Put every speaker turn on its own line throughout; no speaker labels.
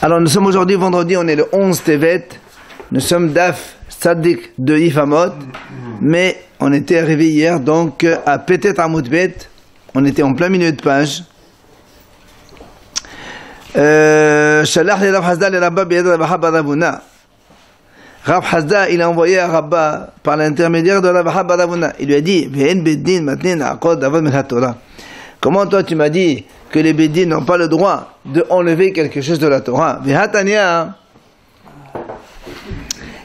Alors nous sommes aujourd'hui vendredi, on est le 11 Tevet, nous sommes Daf Tzadik de Ifamot, mais on était arrivé hier donc à Petet Amoudbet, on était en plein milieu de page. Shalach le Rav Hasda le Rabba biyad Rav Abba Ravuna. Rav Hasda il a envoyé à Rabba par l'intermédiaire de Rav Abba Ravuna. Il lui a dit Ve'en beddin matnin aqod avad min haTorah. Comment toi tu m'as dit que les bédines n'ont pas le droit de enlever quelque chose de la Torah? Vehatania,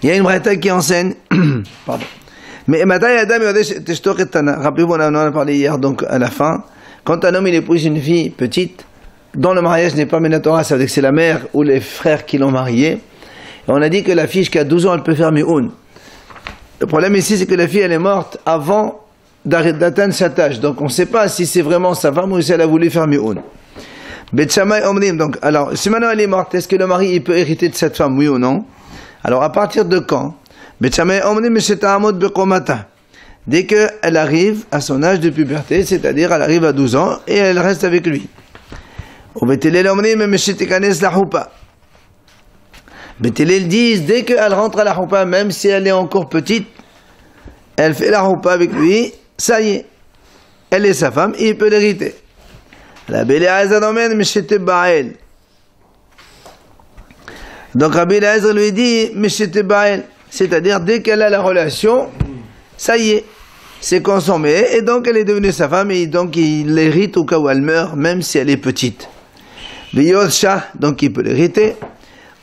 il y a une braïta qui enseigne. Pardon. Mais rappelez-vous, on en a parlé hier, donc à la fin. Quand un homme il épouse une fille petite, dont le mariage n'est pas Ménatora, ça veut dire que c'est la mère ou les frères qui l'ont mariée. Et on a dit que la fille jusqu'à 12 ans, elle peut faire mi'oun. Le problème ici, c'est que la fille, elle est morte avant d'atteindre cet âge. Donc on ne sait pas si c'est vraiment sa femme ou si elle a voulu faire mi'oun. Bet Shammai Omrim, donc, alors, si maintenant elle est morte, est-ce que le mari il peut hériter de cette femme, oui ou non? Alors à partir de quand? Bet Shammai Omrim Mesheta'amod Beqomata. Dès qu'elle arrive à son âge de puberté, c'est-à-dire elle arrive à 12 ans et elle reste avec lui. Ou Bet Hillel Omrim Meshetikanes la Choupa. Bet Hillel disent, dès qu'elle rentre à la Choupa, même si elle est encore petite, elle fait la Choupa avec lui, ça y est, elle est sa femme et il peut l'hériter. La Rabbi Eliezer domaine Meshete Baal. Donc Rabbi Eliezer lui dit Meshete Baal, c'est-à-dire dès qu'elle a la relation, ça y est, c'est consommé et donc elle est devenue sa femme et donc il l'hérite au cas où elle meurt, même si elle est petite. Viyosha, donc il peut l'hériter.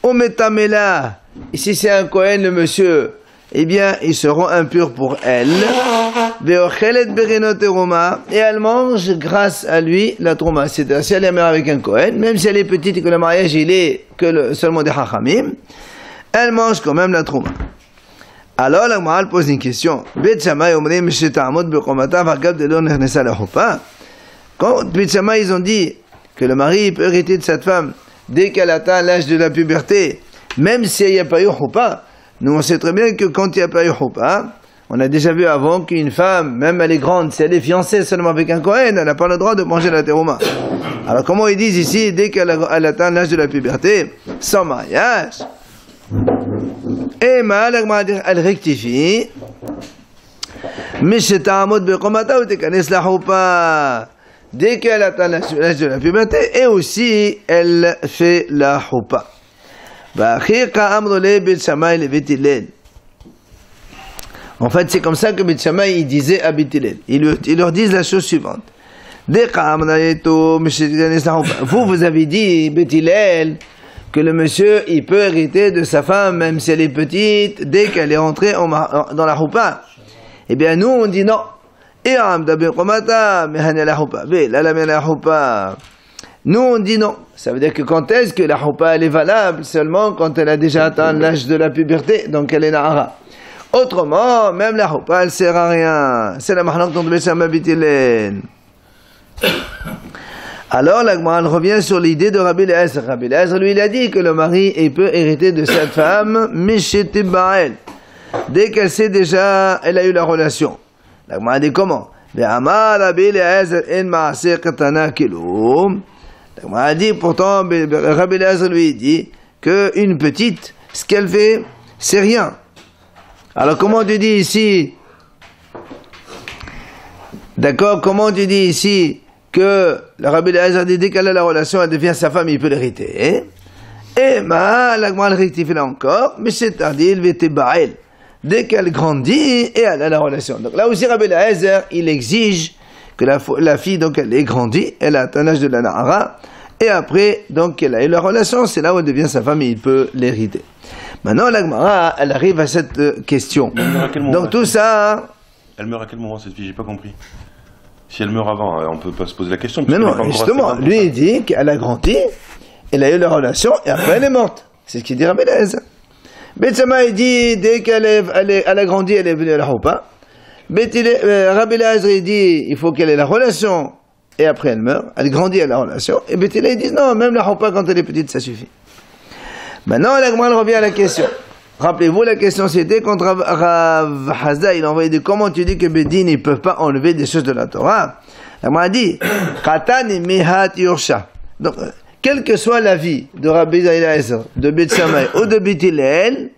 Ometamela, ici c'est un Kohen le monsieur, eh bien ils seront impurs pour elle. Et elle mange grâce à lui la trouma. C'est-à-dire si elle est mère avec un Kohen, même si elle est petite et que le mariage il est que seulement des Chachamim, elle mange quand même la trouma. Alors la Gemara pose une question. Quand Bet Shammai ils ont dit que le mari peut hériter de cette femme dès qu'elle atteint l'âge de la puberté, même s'il n'y a pas eu choupa, nous on sait très bien que quand il n'y a pas eu choupa, on a déjà vu avant qu'une femme, même elle est grande, si elle est fiancée seulement avec un Kohen, elle n'a pas le droit de manger la terouma. Alors comment ils disent ici, dès qu'elle atteint l'âge de la puberté, sans mariage, et mal, elle rectifie, mais c'est un mot de komata ou tekanes la choupa. Dès qu'elle atteint l'âge de la puberté, et aussi elle fait la choupa. En fait, c'est comme ça que Bet Shammai il disait à Bet Hillel. Ils leur disent la chose suivante. Vous avez dit, Bet Hillel, que le monsieur, il peut hériter de sa femme, même si elle est petite, dès qu'elle est entrée dans la choupa. Eh bien, nous, on dit non. Nous, on dit non. Ça veut dire que quand est-ce que la choupa, elle est valable? Seulement quand elle a déjà atteint l'âge de la puberté, donc elle est nahara. Autrement, même la choupa, elle sert à rien. C'est la mahlak dont Bet Shammai Bet Hillel. Alors, la Gemara revient sur l'idée de Rabbi Eliezer. Rabbi Eliezer, lui, il a dit que le mari, il peut hériter de cette femme, Meshete Baal. Dès qu'elle sait déjà, elle a eu la relation. La Gemara dit comment? Ve'amar Rabbi Eliezer en ma'aseh katana kilum. La Gemara dit, pourtant, Rabbi Eliezer lui dit qu'une petite, ce qu'elle fait, c'est rien. Alors comment tu dis ici, d'accord, comment tu dis ici que le Rabbi Eliezer dit dès qu'elle a la relation, elle devient sa femme, il peut l'hériter. Et la Gemara rectifie là encore, mais c'est-à-dire, il vete Baal. Dès qu'elle grandit et elle a la relation. Donc là aussi, Rabbi Eliezer, il exige que la fille, donc elle est grandie, elle a atteint l'âge de la Nahara, et après, donc elle a eu la relation, c'est là où elle devient sa femme et il peut l'hériter. Maintenant, la Gemara, elle arrive à cette question. Donc tout ça...
Elle meurt à quel moment cette fille? J'ai pas compris. Si elle meurt avant, on peut pas se poser la question.
Mais non, justement, lui il dit qu'elle a grandi, elle a eu la relation et après elle est morte. C'est ce qu'il dit Rabbi Eliezer. Bet Shammai dit, dès qu'elle a grandi, elle est venue à la choupa. Rabbi Eliezer dit, il faut qu'elle ait la relation et après elle meurt. Elle grandit, elle a la relation. Et Bet Hillel dit, non, même la choupa quand elle est petite, ça suffit. Maintenant, la Gemara revient à la question. Rappelez-vous, la question c'était quand Rav Hasda, il a envoyé de comment tu dis que Bedin, ils ne peuvent pas enlever des choses de la Torah. La Gemara dit, Katan et Mehat Yorsha. Donc, quelle que soit la vie de Rabbi Eliezer, de Beth Shammai ou de Beth Hillel,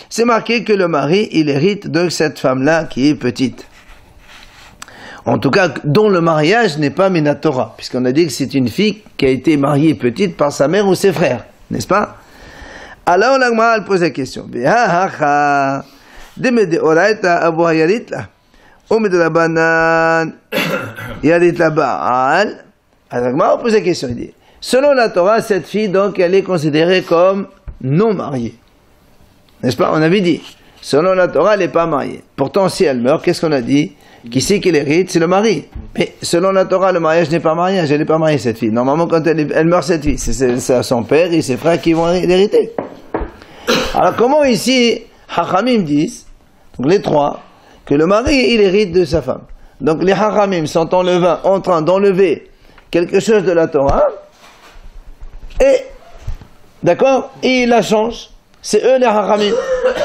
c'est marqué que le mari, il hérite de cette femme-là qui est petite. En tout cas, dont le mariage n'est pas Minatora, puisqu'on a dit que c'est une fille qui a été mariée petite par sa mère ou ses frères, n'est-ce pas? Alors la Gemara elle pose la question. Alors la Gemara pose la question. Il dit, selon la Torah, cette fille donc elle est considérée comme non mariée, n'est-ce pas? On avait dit, selon la Torah, elle n'est pas mariée. Pourtant, si elle meurt, qu'est-ce qu'on a dit? Qui c'est qui l'hérite? C'est le mari. Mais selon la Torah, le mariage n'est pas mariage. Elle n'est pas mariée, cette fille. Normalement, quand elle meurt, cette fille, c'est son père et ses frères qui vont l'hériter. Alors, comment ici, Hachamim disent, donc les trois, que le mari, il hérite de sa femme. Donc, les Hachamim sont en train d'enlever quelque chose de la Torah, et, d'accord, ils la changent. C'est eux les Hachamim.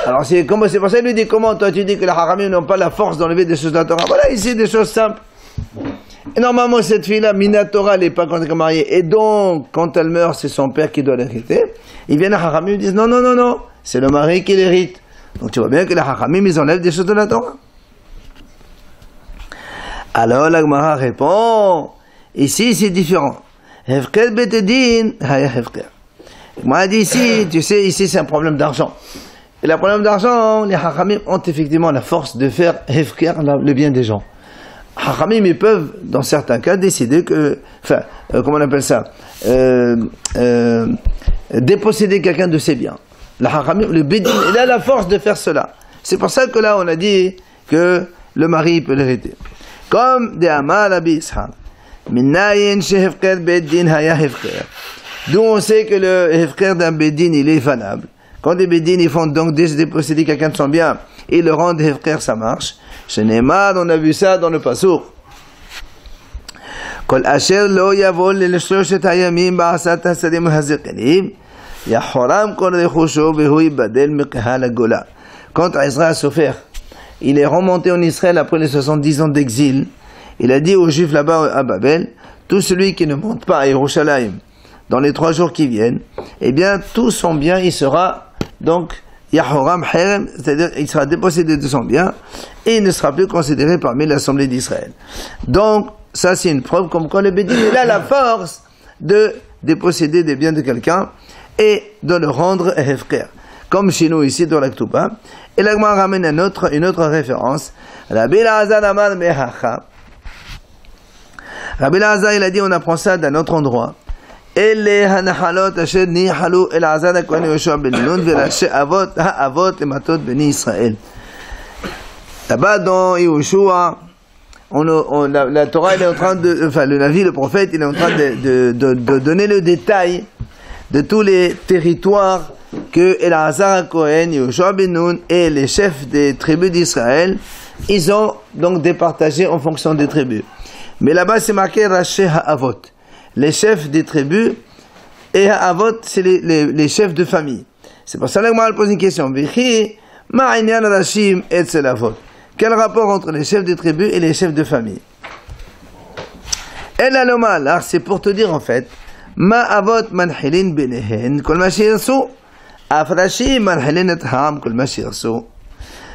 Alors c'est pour ça qu'il lui dit, comment toi tu dis que les Hachamim n'ont pas la force d'enlever des choses de la Torah? Voilà ici des choses simples. Et normalement cette fille-là, Minatora, elle n'est pas mariée, et donc quand elle meurt, c'est son père qui doit l'hériter. Ils viennent à Hachamim, ils disent non, c'est le mari qui l'hérite. Donc tu vois bien que les Hachamim, ils enlèvent des choses de la Torah. Alors la Gemara répond, ici c'est différent. Hefker betedin, haya hefker. Moi, dit ici, tu sais, ici c'est un problème d'argent. Et le problème d'argent, les Hachamim ont effectivement la force de faire hefker le bien des gens. Hachamim, ils peuvent, dans certains cas, décider que, comment on appelle ça, déposséder quelqu'un de ses biens. Le Hachamim, le Bédin, il a la force de faire cela. C'est pour ça que là, on a dit que le mari peut l'hériter. Comme des Amar Rabbi Ishaq. Minayin shehefker Bédin haya hefker. D'où on sait que le hefker d'un bédin, il est valable. Quand des bédins, ils font donc déposséder quelqu'un de son bien, et le rendent hefker, ça marche. Chez Neymar, on a vu ça dans le Passour. Kol asher lo yavol l'shloshet hayamim ba'asat hasadim hazikanim, yahoram kol rechusho vehu yibadel mikahal hagola. Quand Ezra a souffert, il est remonté en Israël après les 70 ans d'exil. Il a dit aux Juifs là-bas à Babel, tout celui qui ne monte pas à Yerushalayim dans les 3 jours qui viennent, eh bien, tout son bien, il sera, donc, Yahoram Herem, c'est-à-dire, il sera dépossédé de son bien, et il ne sera plus considéré parmi l'Assemblée d'Israël. Donc, ça, c'est une preuve comme quoi le Bédin, il a la force de déposséder des biens de quelqu'un, et de le rendre Hefker. Comme chez nous, ici, dans la K'tuba. Et là, on ramène une autre référence. Rabbi Elazar Amar Mehacha. Rabbi Elazar, il a dit, on apprend ça d'un autre endroit. Là-bas dans Yehoshua, la Torah elle est en train le Navi, le prophète, il est en train de donner le détail de tous les territoires que Elazar Cohen, Yehoshua ben Nun et les chefs des tribus d'Israël, ils ont donc départagé en fonction des tribus. Mais là-bas c'est marqué Raché Ha'avot. Les chefs des tribus, et Ha'avot, c'est les chefs de famille. C'est pour ça que moi, je pose une question. Quel rapport entre les chefs des tribus et les chefs de famille? Et là, c'est pour te dire en fait, Ma'avot manhilin benehen, kol ma shirsu, afrashi manhilin et ham, kol ma shirsu.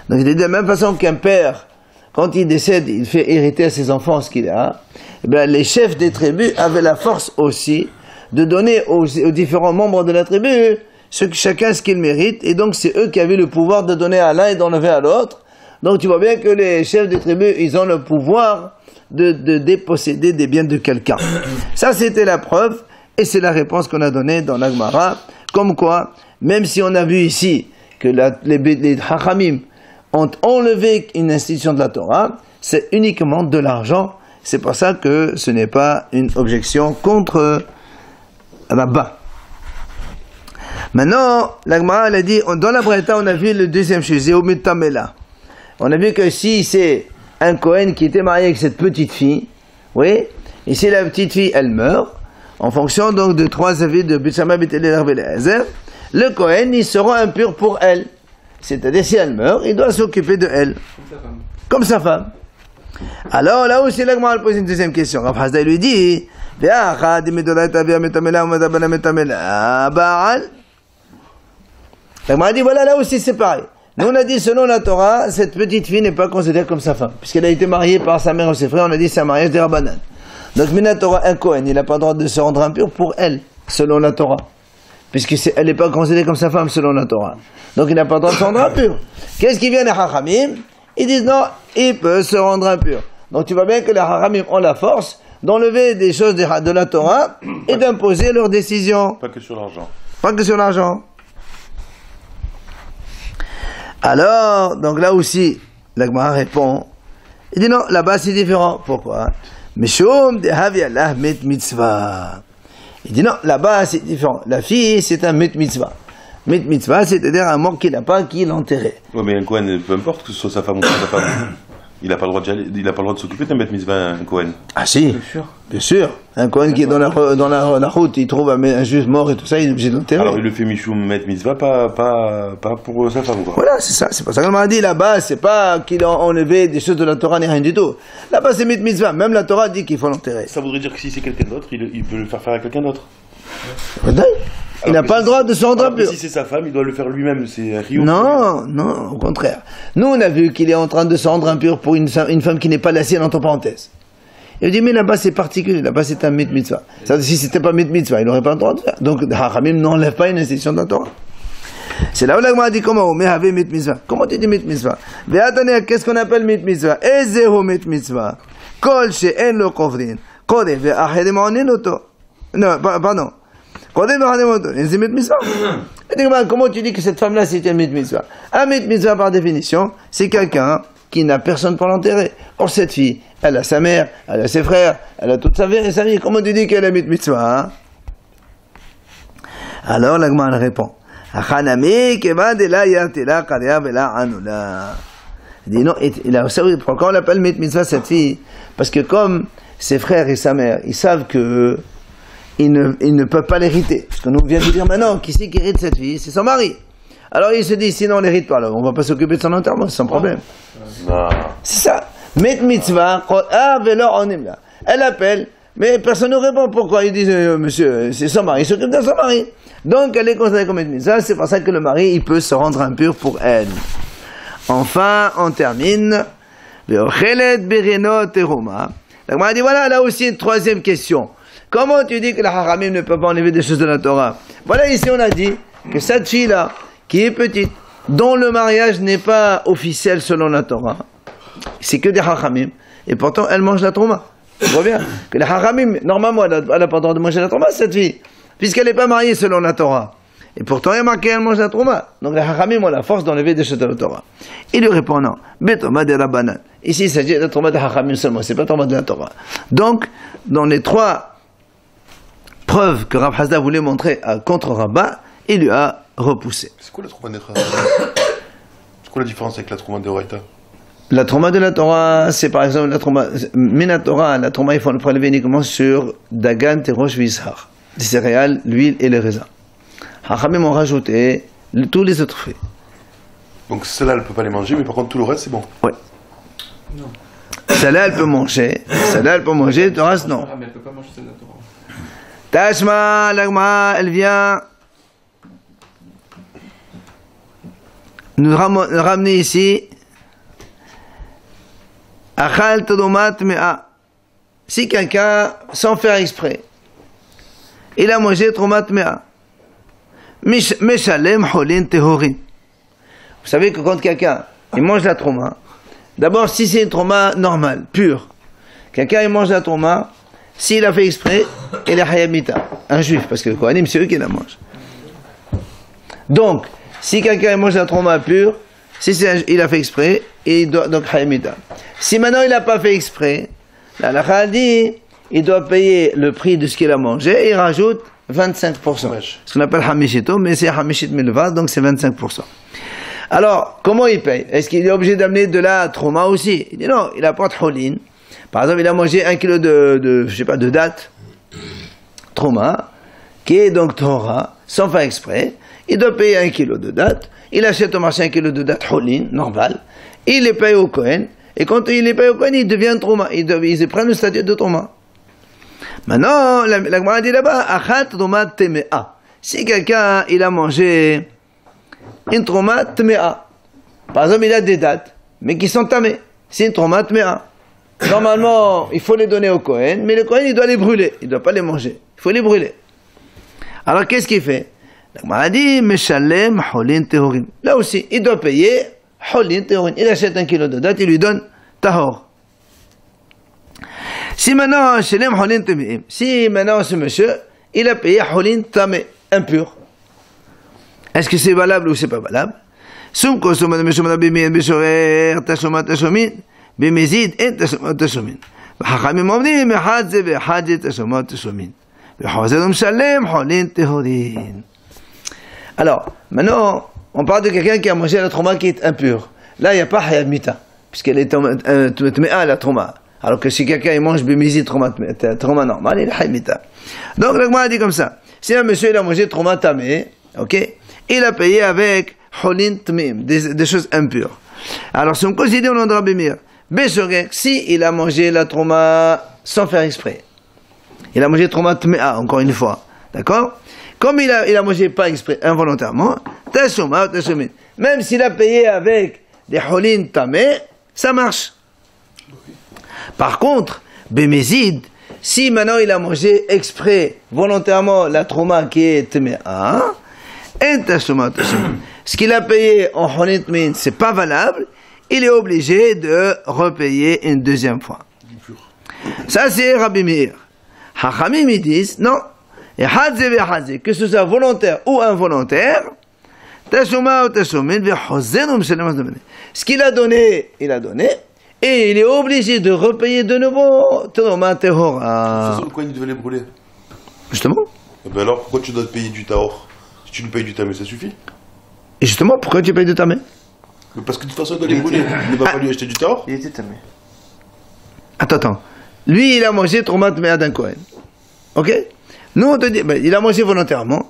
Donc, il est de la même façon qu'un père, quand il décède, il fait hériter à ses enfants ce qu'il a. Eh bien, les chefs des tribus avaient la force aussi de donner aux différents membres de la tribu chacun ce qu'il mérite, et donc c'est eux qui avaient le pouvoir de donner à l'un et d'enlever à l'autre. Donc tu vois bien que les chefs des tribus, ils ont le pouvoir de déposséder des biens de quelqu'un. Ça c'était la preuve, et c'est la réponse qu'on a donnée dans la Gemara, comme quoi, même si on a vu ici que les Hachamim ont enlevé une institution de la Torah, c'est uniquement de l'argent. C'est pour ça que ce n'est pas une objection contre Rabba. Maintenant, la Gemara elle a dit, dans la Braïta, on a vu le deuxième sujet, Ometamela. On a vu que si c'est un Kohen qui était marié avec cette petite fille, oui, et si la petite fille, elle meurt, en fonction donc de 3 avis de Beth Shammai, Beth Hillel, Rabbi Eliezer, le Kohen, il sera impur pour elle. C'est-à-dire, si elle meurt, il doit s'occuper de elle. Comme sa femme. Alors, là aussi, la Gemara pose une deuxième question. Rav Hasda lui dit, ואחד אם מדאורייתא אביה מטמא ומדע בנה מטמא בעל. L'Agmara dit voilà, là aussi c'est pareil. Nous on a dit selon la Torah, cette petite fille n'est pas considérée comme sa femme, puisqu'elle a été mariée par sa mère ou ses frères, on a dit c'est un mariage des Rabbanan. Donc Mina Torah, un Kohen, il n'a pas le droit de se rendre impur pour elle, selon la Torah. Puisqu'elle n'est pas considérée comme sa femme selon la Torah. Donc il n'a pas le droit de se rendre impur. Qu'est-ce qui vient des Hachamim? Ils disent non, il peut se rendre impur. Donc tu vois bien que les Hachamim ont la force d'enlever des choses de la Torah et d'imposer leurs décisions.
Pas que sur l'argent.
Pas que sur l'argent. Alors, donc là aussi, l'Agmara répond, il dit non, là-bas c'est différent. Pourquoi? Mishum de havi Allah met mitzvah. Il dit non, là-bas c'est différent. La fille c'est un met mitzvah. Met mitzvah, c'est-à-dire un mort qu'il n'a pas, qu'il l'enterrait.
Oui, mais un Kohen, peu importe que ce soit sa femme ou pas sa femme, il n'a pas le droit de s'occuper d'un Beth Mitzvah, un Kohen.
Ah si, bien sûr. Un Kohen qui est dans la route, il trouve un juif mort et tout ça, il est obligé de l'enterrer.
Alors il le fait Mishum Met Mitzvah, pas pour sa femme, quoi.
Voilà, c'est ça. C'est pour ça qu'on m'a dit là-bas, c'est pas qu'il a enlevé des choses de la Torah ni rien du tout. Là-bas c'est Met Mitzvah. Même la Torah dit qu'il faut l'enterrer.
Ça voudrait dire que si c'est quelqu'un d'autre, il peut le faire à quelqu'un d'autre.
Il n'a pas le droit de se rendre impur.
Si c'est sa femme, il doit le faire lui-même, c'est un rio.
Non, au contraire. Nous, on a vu qu'il est en train de se rendre impur pour une femme qui n'est pas la sienne, entre parenthèses. Il dit, mais là-bas, c'est particulier, là-bas, c'est un mitzvah. Si c'était pas mitzvah, il n'aurait pas le droit de faire. Donc, Hachamim n'enlève pas une institution de la Torah. C'est là où l'Agmara dit comment, mais avait mitzvah. Comment tu dis mitzvah? Qu'est-ce qu'on appelle mitzvah? Ezeho mitzvah. Kol she'en lo kovrin. Kode ve'achedim onin oto. Non, pardon. Comment tu dis que cette femme-là c'est un mitzvah? Un mitzvah par définition, c'est quelqu'un qui n'a personne pour l'enterrer. Or cette fille, elle a sa mère, elle a ses frères, elle a toute sa vie. Comment tu dis qu'elle est mitzvah, hein? Alors l'Agmara répond. Il dit non, pourquoi on l'appelle mitzvah cette fille? Parce que comme ses frères et sa mère, ils savent que il ne peut pas l'hériter. Parce que nous vient de dire maintenant, qui c'est qui hérite cette fille? C'est son mari. Alors il se dit, sinon on l'hérite pas, alors on va pas s'occuper de son enterrement, c'est sans problème.
Non.
C'est ça. Mitzvah, elle appelle, mais personne ne répond. Pourquoi? Il dit, monsieur, c'est son mari, il s'occupe de son mari. Donc elle est considérée comme mitzvah, c'est pour ça que le mari, il peut se rendre impur pour elle. Enfin, on termine. La Gemara dit, voilà, là aussi une troisième question. Comment tu dis que la Hachamim ne peut pas enlever des choses de la Torah? Voilà, ici on a dit que cette fille-là, qui est petite, dont le mariage n'est pas officiel selon la Torah, c'est que des Hachamim, et pourtant elle mange la Trouma. Tu vois bien que les Hachamim, normalement, elle n'a pas le droit de manger la Trouma, cette fille, puisqu'elle n'est pas mariée selon la Torah. Et pourtant, il y a marqué elle mange la Trouma. Donc les Hachamim ont la force d'enlever des choses de la Torah. Il lui répond non. Betoma de Rabbanan. Ici, il s'agit de la Trouma de Hachamim seulement, c'est pas la Trouma de la Torah. Donc, dans les trois preuve que Rav Hasda voulait montrer contre Rabba, il lui a repoussé.
C'est quoi la Trouma d'être C'est quoi la différence avec la Trouma de Oraita?
La Trouma de la Torah, c'est par exemple la Trouma Mina Torah, la Trouma il faut le prélever uniquement sur Dagan, Terosh, Vishar, des céréales, l'huile et les raisins. Hachamim ont rajouté tous les autres fruits.
Donc celle-là elle ne peut pas les manger, mais par contre tout le reste c'est bon.
Oui. Non. Celle-là elle peut manger, le reste non.
Mais elle peut pas manger celle de la Torah.
Tashma, l'Agma, elle vient nous ramener ici. Achal todomat mea. Si quelqu'un, sans faire exprès, il a mangé tromat mea. Meshalem holin tehorin. Vous savez que quand quelqu'un il mange la trauma, d'abord si c'est une trauma normale, pure, quelqu'un il mange la trauma, s'il a fait exprès, il est hayamita, un juif, parce que le Kohanim, c'est eux qui la mangent. Donc, si quelqu'un mange la trauma pure, si il a fait exprès, il doit donc hayamita. Si maintenant il n'a pas fait exprès, la halakha dit, il doit payer le prix de ce qu'il a mangé et il rajoute 25%. Ce qu'on appelle hamishito, mais c'est hamishit milva, donc c'est 25%. Alors, comment il paye? Est-ce qu'il est obligé d'amener de la trauma aussi? Il dit non, il apporte holin. Par exemple, il a mangé 1 kilo de dattes, trauma, qui est donc Torah, sans faire exprès. Il doit payer 1 kilo de dattes. Il achète au marché 1 kilo de dattes holin, normal. Il les paye au Kohen. Et quand il les paye au Kohen, il devient trauma. Ils prennent le statut de trauma. Maintenant, la Gemara dit là-bas, achat truma temea. Si quelqu'un, il a mangé une truma temea, par exemple, il a des dates, mais qui sont tamées, c'est une truma temea. Normalement, il faut les donner au Kohen, mais le Kohen, il doit les brûler, il ne doit pas les manger, il faut les brûler. Alors, qu'est-ce qu'il fait? La Gemara dit, meshalem holin tehorin. Là aussi, il doit payer holin tehorin. Il achète 1 kilo de date, il lui donne tahor. Si maintenant, si maintenant ce monsieur, il a payé holin tamé, impur, est-ce que c'est valable ou c'est pas valable? Alors, maintenant, on parle de quelqu'un qui a mangé la trauma qui est impure. Là, il n'y a pas hayab mita, puisqu'elle est tme'a la trauma. Alors que si quelqu'un il mange bimizid trauma normal, il est hayab mita. Donc, le Gemara dit comme ça. Si un monsieur il a mangé trauma tamé, ok, il a payé avec holin tme'im, des choses impures. Alors, si on considère au nom de Rabbi Meir, si il a mangé la trauma sans faire exprès, il a mangé trauma tme'a, encore une fois, d'accord? Comme il a mangé pas exprès, involontairement, même s'il a payé avec des holin tamé, ça marche. Par contre, bémézid, si maintenant il a mangé exprès, volontairement, la trauma qui est tme'a, ce qu'il a payé en holin tme'in, c'est pas valable, il est obligé de repayer une deuxième fois. Ça c'est Rabbi Meir. Hachamim ils disent, non, et que ce soit volontaire ou involontaire, ce qu'il a donné, il a donné, et il est obligé de repayer de nouveau.
De toute façon, pourquoi il devait les brûler?
Justement.
Et ben alors, pourquoi tu dois te payer du tahor? Si tu lui payes du tamé, ça suffit?
Et justement, pourquoi tu payes du tamé?
Parce que de toute façon, il doit les brûler. Il ne va pas lui acheter du tahor?
Il était tamé.
Attends. Lui, il a mangé trauma tme'a d'un Kohen. Ok? Nous, on te dit, il a mangé volontairement.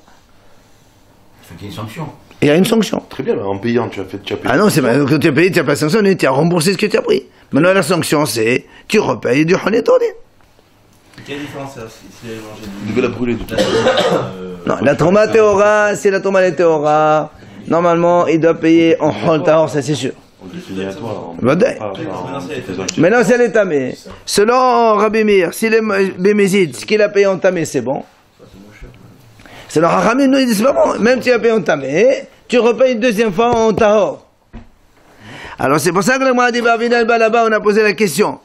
Il faut qu'il y ait une sanction.
Il y a une sanction.
Très bien, en payant, tu as payé.
Ah non, c'est pas, quand tu as payé, tu n'as pas sanctionné, tu as remboursé ce que tu as pris. Maintenant, la sanction, c'est, tu repayes du holin tourné.
Quelle différence s'il avait mangé
Il devait la brûler, de toute façon.
Non, la trauma théora, c'est la trauma de théora. Normalement, il doit payer en hol tahor, ça c'est sûr. Maintenant, c'est les tamés. Selon Rabbi Meir, si les bémézides, ce qu'il a payé en tamé, c'est bon. Selon Hachamim, nous, il dit c'est pas bon. Même si tu as payé en tamé, tu repayes une deuxième fois en tahor. Alors, c'est pour ça que le Moadi Bavinal là-bas, on a posé la question.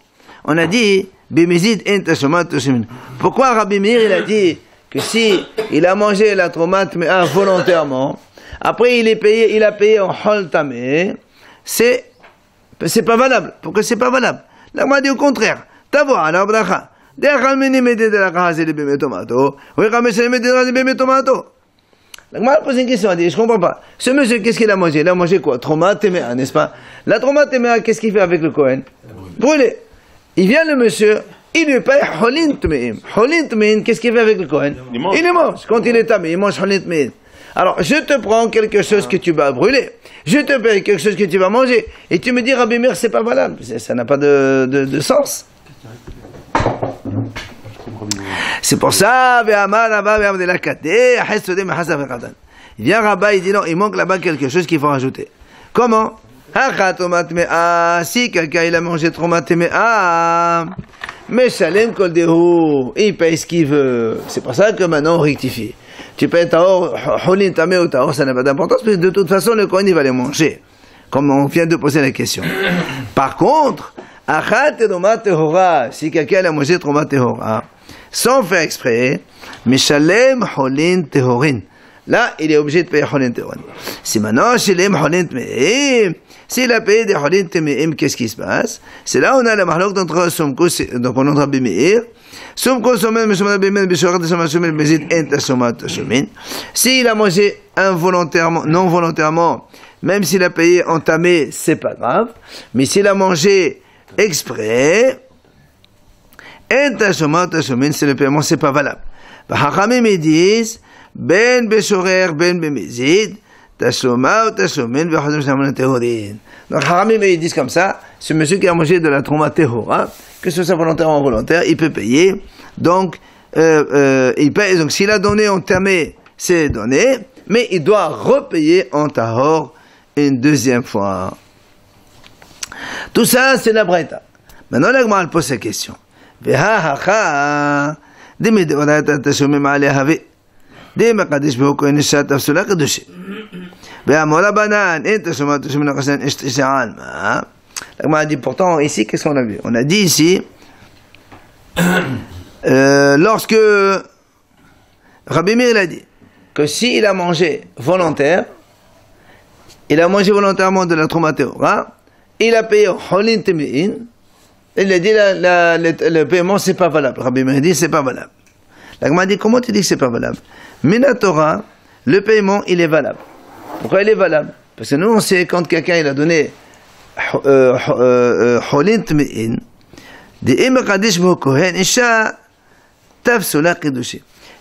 On a dit, bémézid en tashomat tashomin. Pourquoi Rabbi Meir, il a dit que si il a mangé la traumate, mais volontairement, après il a payé en hol tamé, c'est pas valable. Pourquoi c'est pas valable? Là, m'a dit au contraire. T'avois, alors, bracha. La Gemara pose une question, elle dit, je comprends pas. Ce monsieur, qu'est-ce qu'il a mangé? Il a mangé quoi? Trauma téméa, n'est-ce pas? La trauma téméa, qu'est-ce qu'il fait avec le Kohen? Brûler. Il vient le monsieur, il lui paye holin tmeim. Holin tmeim, qu'est-ce qu'il fait avec le Kohen? Il les mange. Quand il est tamé, il mange holin tmeim. Alors, je te prends quelque chose que tu vas brûler. Je te paye quelque chose que tu vas manger. Et tu me dis, Rabbi Meir, c'est pas valable. Ça n'a pas de sens. C'est pour ça, il vient Rabat, il dit non, il manque là-bas quelque chose qu'il faut rajouter. Comment? Si quelqu'un il a mangé trauma téméa, mais Shalem kol dehu, il paye ce qu'il veut. C'est pour ça que maintenant on rectifie. Tu payes tahor, holin tamé ou tahor, ça n'a pas d'importance, parce que de toute façon le Kohen il va les manger. Comme on vient de poser la question. Par contre, si quelqu'un a mangé trauma tehora, sans faire exprès, Mishalem holin tehorin. Là, il est obligé de payer holin tehorin. Si maintenant, Shalem holin temeim, s'il a payé des holin temeim, qu'est-ce qui se passe? C'est là où on a la mahlok d'entre Somkos, donc on entre Rabbi Meir. Somkos somen, Meshomat Bimen, Bishorat, Somat Shomen, Bezit, Enta Somat Shomen. S'il a mangé involontairement, non volontairement, même s'il a payé entamé, c'est pas grave. Mais s'il a mangé exprès, c'est le paiement, c'est pas valable. Hachamim ils disent, ben beshorer, ben bemezid, tashoma ou tashomen, v'chazim shamon tehorin. Donc Hachamim ils disent comme ça, ce monsieur qui a mangé de la trauma tehora, que ce soit volontaire ou involontaire, il peut payer Donc, il paye. Donc, s'il a donné en tamé, c'est donné, mais il doit repayer en tahor une deuxième fois. Tout ça, c'est la Braïta. Maintenant, la Gemara pose la question. La Gemara dit pourtant, ici, qu'est-ce qu'on a vu? On a dit ici, lorsque Rabbi Meir a dit que s'il a mangé volontairement de la Trouma Tehora, il a payé Holin Temein, il a dit le paiement c'est pas valable. Rabbi Meir dit c'est pas valable. La Gemara dit comment tu dis que c'est pas valable? Minatora, le paiement il est valable. Pourquoi il est valable? Parce que nous on sait quand quelqu'un il a donné Holin Temein,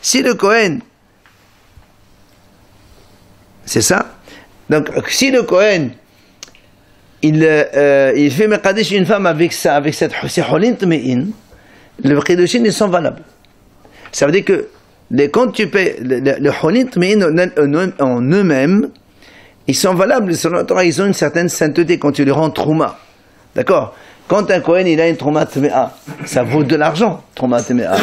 si le Kohen, c'est ça. Donc si le Kohen il fait Mekadesh une femme avec cette Holin Tme'in, le Kedushin ils sont valables. Ça veut dire que quand tu payes le Holin Tme'in en eux-mêmes, ils sont valables selon la Torah, ils ont une certaine sainteté quand tu les rends Trouma. D'accord? Quand un Kohen il a une Trouma Tme'a, ça vaut de l'argent, Trouma Tme'a.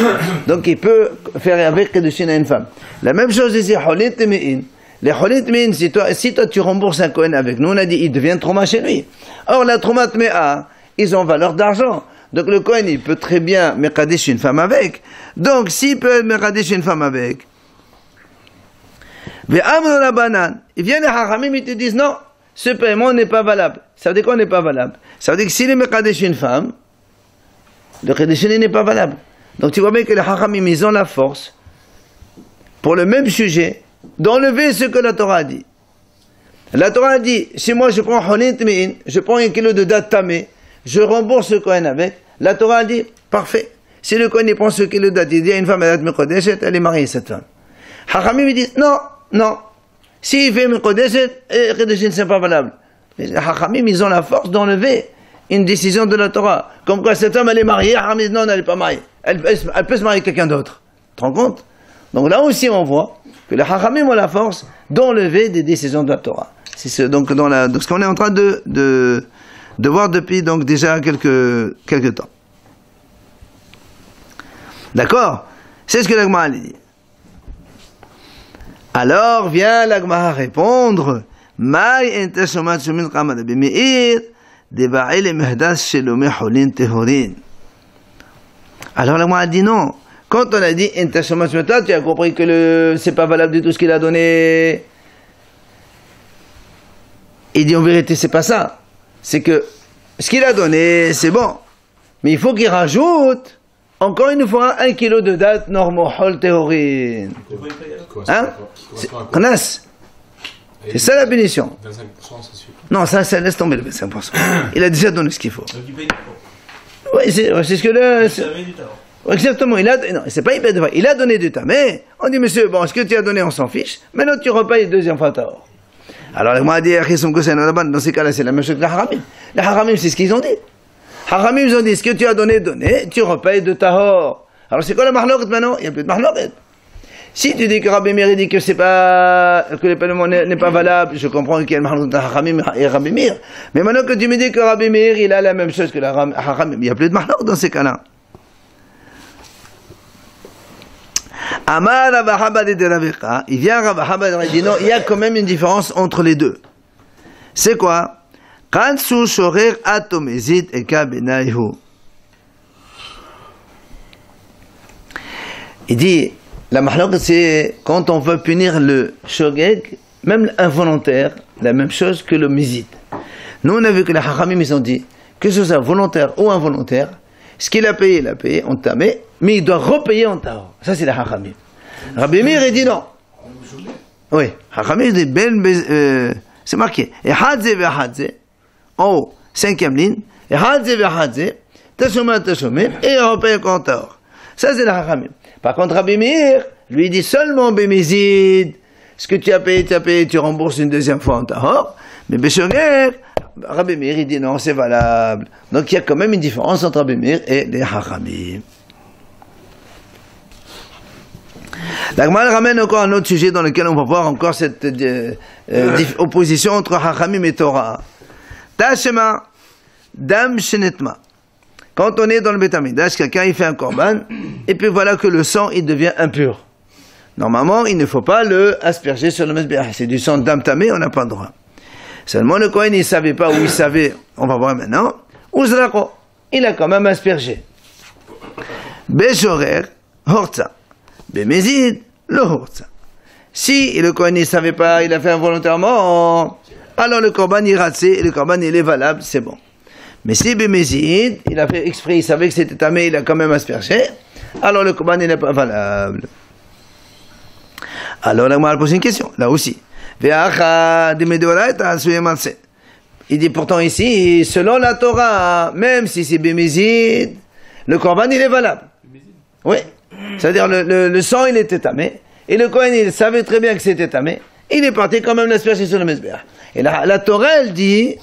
Donc il peut faire avec Kedushin à une femme. La même chose ici, Holin Tme'in. Les Holin Tme'in, si toi tu rembourses un Kohen avec nous, on a dit il devient Trouma chez lui. Or la Trouma Tme'a, ils ont valeur d'argent. Donc le Kohen il peut très bien Mekadesh une femme avec. Donc s'il peut Mekadesh une femme avec, il vient les Hachamim, ils te disent non, ce paiement n'est pas valable. Ça veut dire qu'on n'est pas valable. Ça veut dire que s'il est Mekadesh une femme, le Kedushin n'est pas valable. Donc tu vois bien que les Hachamim ils ont la force pour le même sujet d'enlever ce que la Torah a dit. La Torah a dit, si moi je prends Holin Tme'in, je prends un kilo de date tamé, je rembourse le Kohen avec, la Torah a dit, parfait. Si le Kohen il prend ce kilo de date, il dit à une femme, elle est mariée cette femme. Hachamim il dit, non. S'il fait Mekodeshet, Kedushin c'est pas valable. Les Hachamim ils ont la force d'enlever une décision de la Torah. Comme quoi cette femme elle est mariée, Hachamim dit non, elle n'est pas mariée. Elle peut se marier avec quelqu'un d'autre. Tu te rends compte? Donc là aussi on voit que les Hachamim ont la force d'enlever des décisions de la Torah. C'est donc ce qu'on est en train de voir depuis donc déjà quelques temps. D'accord? C'est ce que la Gemara dit. Alors vient la Gemara répondre, Maï ente shomat shumin qamad b'meir deba'il mehdas shelomeh holin tehorin. Alors la Gemara dit non. Quand on a dit ente shomat shumin, tu as compris que c'est pas valable du tout ce qu'il a donné. Il dit en vérité c'est pas ça. C'est que ce qu'il a donné c'est bon, mais il faut qu'il rajoute encore une fois 1 kilo de date normaux hol théorine. Hein? C'est ça la punition.
25%, c'est sûr.
Non, ça laisse tomber le 25%. Il a déjà donné ce qu'il faut.
Donc il paye
Oui, c'est ce que le.
du temps.
Exactement, non, c'est pas hyper de il a donné du temps, mais on dit monsieur, bon, ce que tu as donné, on s'en fiche, maintenant tu repayes une deuxième fois ta or. Alors, moi, dans ces cas-là, c'est la même chose que les Haramim. Les Haramim, c'est ce qu'ils ont dit. Haramim, ils ont dit, ce que tu as donné, tu repayes de ta or. Alors, c'est quoi la mahloket maintenant? Il n'y a plus de mahloket. Si tu dis que Rabbi Meir dit que le paiement n'est pas valable, je comprends qu'il y a le mahloket de Haramim et Rabbi Meir. Mais maintenant que tu me dis que Rabbi Meir, il a la même chose que la Haramim, il n'y a plus de mahloket dans ces cas-là. Amar Rav Chabad de Raveka, il vient Rav Chabad et dit non, il y a quand même une différence entre les deux. C'est quoi? Kansu shorer atomezit eka benaihu. Il dit, la mahlok c'est quand on veut punir le shogeg, même involontaire, la même chose que le mizit. Nous on a vu que les hachamim ils ont dit, que ce soit volontaire ou involontaire, ce qu'il a payé, on tamé, mais il doit repayer en tahor. Ça c'est la hachamim. Rabbi Meir il dit non. Oui, hachamim il dit c'est marqué. Et hadze v'hadze, en haut, 5e ligne. Et hadze v'hadze, tashomim, et il repaye en tahor. Ça c'est la hachamim. Par contre Rabbi Meir, lui dit seulement bémizid. Ce que tu as payé, tu rembourses une deuxième fois en tahor. Mais Beshoger, Rabbi Meir, il dit non, c'est valable. Donc il y a quand même une différence entre Rabbi Meir et les Hachamim. La Gemara ramène encore un autre sujet dans lequel on va voir encore cette opposition entre Hachamim et Torah. Tashema, Dam Shenetma. Quand on est dans le Beth Amikdash, quelqu'un il fait un korban, et puis voilà que le sang il devient impur. Normalement, il ne faut pas le asperger sur le Mezbeach. C'est du sang d'Am Tamé, on n'a pas le droit. Seulement le Kohen il ne savait pas où il savait, on va voir maintenant, Uzrako, il a quand même aspergé. Beshorer, Hortza. Bemezid, le Hortza. Si le Kohen ne savait pas, il a fait involontairement, alors le korban est ratsé, et le korban il est valable, c'est bon. Mais si Bemezid, il a fait exprès, il savait que c'était tamé, il a quand même aspergé, alors le korban il n'est pas valable. Alors là, on va poser une question, là aussi. Il dit pourtant ici, selon la Torah, même si c'est Bemezid, le korban il est valable. Oui. C'est-à-dire le sang il était tamé, et le Kohen il savait très bien que c'était tamé, il est parti quand même l'asperger sur le Mezbeach. Et la Torah elle dit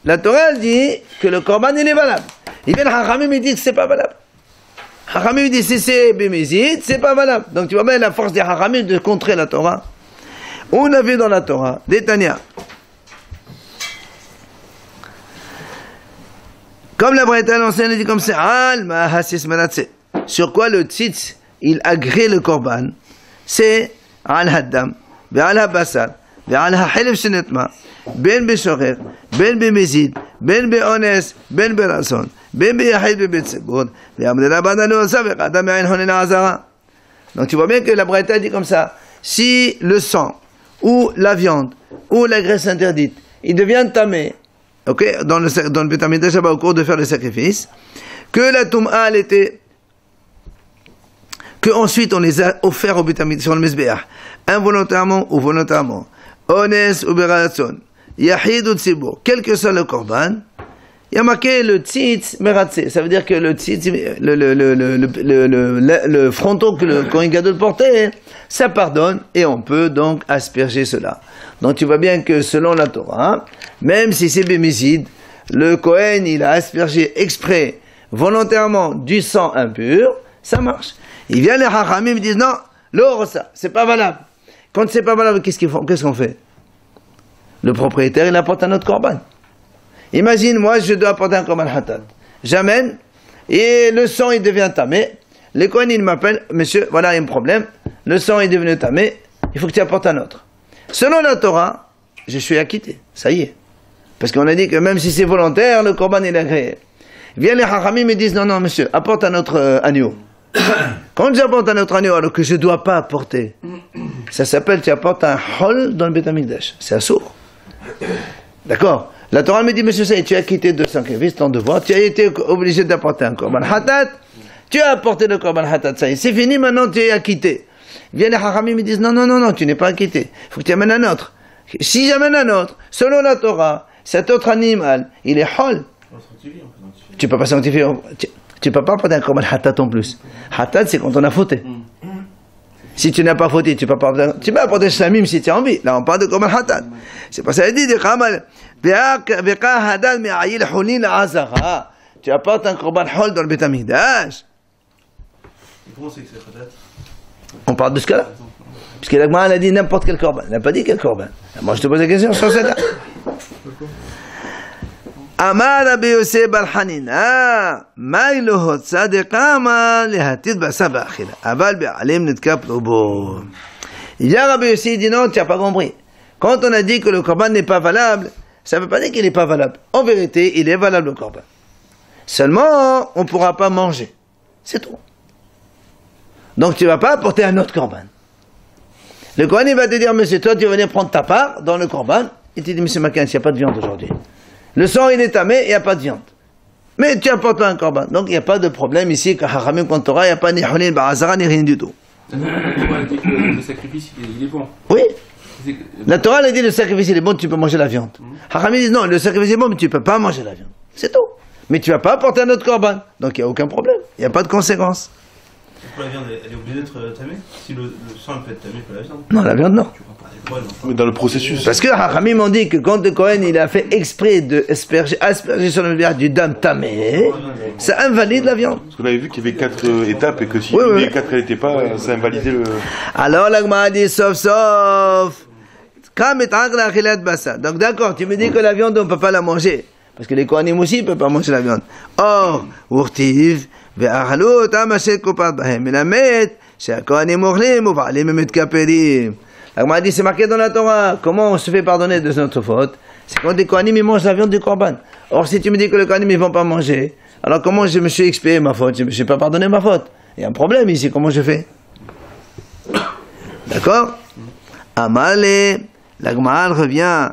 que le korban il est valable. Et bien Hachamim il dit que c'est pas valable. Hachamim dit si c'est Bemezid, c'est pas valable. Donc tu vois bien la force des Hachamim de contrer la Torah. On a vu dans la Torah, des Tanya. Comme la Braïta l'enseigne, elle dit comme ça, Alma hasis manatse. Sur quoi le tzitz, il agrée le korban, c'est al haddam, ve'al habasar, ve'al ha'helef shenetma, ben beshorer, ben bemezid, ben be'ones, ben berason, ben be'yahid be'betzebur, ve'amdela badanu osa, ve'adam ya'in honen azara. Donc tu vois bien que la Braïta dit comme ça, si le sang, ou la viande, ou la graisse interdite, il devient tamé, ok, dans le Beth Amikdash au cours de faire le sacrifice, que la Toum'a elle était, que ensuite on les a offerts au Beth Amikdash sur le Mezbeach, involontairement ou volontairement, Ones ou Beratson, Yahid ou Tzibur, quel que soit le korban, il y a marqué le tzitz meratze, ça veut dire que le tzitz, le fronton que le Kohen Gadol portait, ça pardonne et on peut donc asperger cela. Donc tu vois bien que selon la Torah, même si c'est Bemezid, le Kohen il a aspergé exprès, volontairement du sang impur, ça marche. Il vient les Hachamim, ils disent non, l'or ça, c'est pas valable. Quand c'est pas valable, qu'est-ce qu'on fait? Le propriétaire il apporte un autre korban. Imagine, moi, je dois apporter un korban hatat. J'amène, et le sang, il devient tamé. Le Kohen, il m'appelle, monsieur, voilà, il y a un problème. Le sang est devenu tamé, il faut que tu apportes un autre. Selon la Torah, je suis acquitté. Ça y est. Parce qu'on a dit que même si c'est volontaire, le korban, il est agréé. Viennent les hachamim et disent, non, non, monsieur, apporte un autre agneau. Quand j'apporte un autre agneau, alors que je ne dois pas apporter, ça s'appelle, tu apportes un hol dans le Beth Amikdash. C'est un sourd. D'accord? La Torah me dit, monsieur, ça y est, tu as quitté de sacrifice, ton devoir, tu as été obligé d'apporter un korban hatat, tu as apporté le korban hatat, ça y est, c'est fini, maintenant tu es acquitté. Viennent les hachamim, me disent, non, non, non, non, tu n'es pas acquitté, il faut que tu amènes un autre. Si j'amène un autre, selon la Torah, cet autre animal, il est hol. Tu peux pas sanctifier, tu peux pas apporter un korban hatat en plus. Hatat, c'est quand on a fauté. Si tu n'as pas fauté, tu peux apporter shlamim si tu as envie. Là, on parle de korban hatat. C'est pas ça, il dit, de kamal. Tu apportes un korban hol dans le Beth Amikdash.
Comment c'est que c'est hatat?
On parle de ce cas-là. Puisque la Gemara a dit n'importe quel korban. Elle n'a pas dit quel korban. Moi je te pose la question sur ça. Amar Rabbi Yosef bar Hanina, Maï lo hotza de kama lehatid basa ba'achila. Aval be'alim nitkap lobo. Il y a Rabbi Yosef dit non, tu n'as pas compris. Quand on a dit que le korban n'est pas valable, ça ne veut pas dire qu'il n'est pas valable. En vérité, il est valable le korban. Seulement, on ne pourra pas manger. C'est tout. Donc tu ne vas pas apporter un autre korban. Le Kohen il va te dire, monsieur, toi tu vas venir prendre ta part dans le korban. Il te dit, monsieur Mackin, il n'y a pas de viande aujourd'hui. Le sang il est tamé, il n'y a pas de viande. Mais tu apportes un korban. Donc il n'y a pas de problème ici, que Hachamim contre Torah, il n'y a pas ni Hulin, Barazara, ni rien du tout.
Le sacrifice, il est bon.
Oui. La Torah elle dit le sacrifice il est bon, tu peux manger la viande. Hachamim dit non, le sacrifice est bon, mais tu ne peux pas manger la viande. C'est tout. Mais tu ne vas pas apporter un autre korban. Donc il n'y a aucun problème. Il n'y a pas de conséquence.
Pourquoi la viande elle est obligée d'être tamée? Si le sang peut être tamé, pas la viande?
Non, la viande non.
Mais dans le processus.
Parce que Hachamim m'ont dit que quand le Kohen il a fait exprès de asperger sur le médias du dam tamé, ça invalide la viande.
Parce qu'on avait vu qu'il y avait 4 étapes et que si
Oui,
une
oui.
des 4 elle n'était pas, ça invalidait le.
Alors la Gemara dit sauf. Donc d'accord, tu me dis que la viande on ne peut pas la manger. Parce que les Kohanim aussi ne peuvent pas manger la viande. Or, urtiv, ve'achalut, amashet kopat bahem, melamet, she'akohanim ochlim, uva'alim emet kaperim. La Gemara dit, c'est marqué dans la Torah. Comment on se fait pardonner de notre faute? C'est quand les Kohanim ils mangent la viande du Korban. Or, si tu me dis que les Kohanim ils vont pas manger, alors comment je me suis expié ma faute? Je ne me suis pas pardonné ma faute. Il y a un problème ici, comment je fais? D'accord? Amale, la Gemara revient.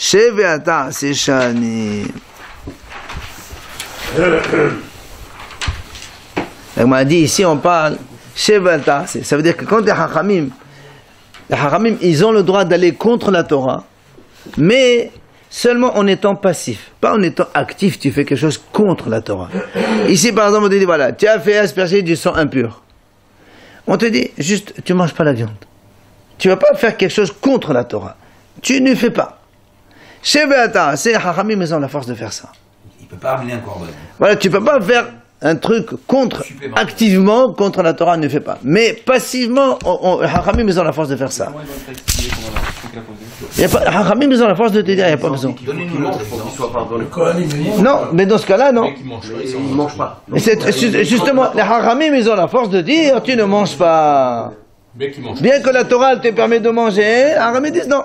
Sheveata Seshani. La Gemara dit ici on parle Sheveata, ça veut dire que quand les Hachamim, ils ont le droit d'aller contre la Torah, mais seulement en étant passif, pas en étant actif. Tu fais quelque chose contre la Torah. Ici par exemple on te dit voilà, tu as fait asperger du sang impur. On te dit juste tu manges pas la viande. Tu vas pas faire quelque chose contre la Torah. Tu ne fais pas. Chez Beata, c'est Hachamim, ils ont la force de faire ça.
Il ne peut pas amener un korban.
Voilà, tu peux pas faire un truc contre, activement contre la Torah, ne fais pas. Mais passivement, Hachamim, ils ont la force de faire ça.
Comment ils vont être expliqués comment la truc la
Hachamim, ils ont la force de te dire, il n'y a pas besoin.
Donnez-nous l'autre pour qu'il soit pardonné.
Non, mais dans ce cas-là, non.
Il ne mange pas.
Mais justement, les Hachamim, ils ont la force de dire, tu ne manges pas. Bien que la Torah te permet de manger, les Hachamim disent non.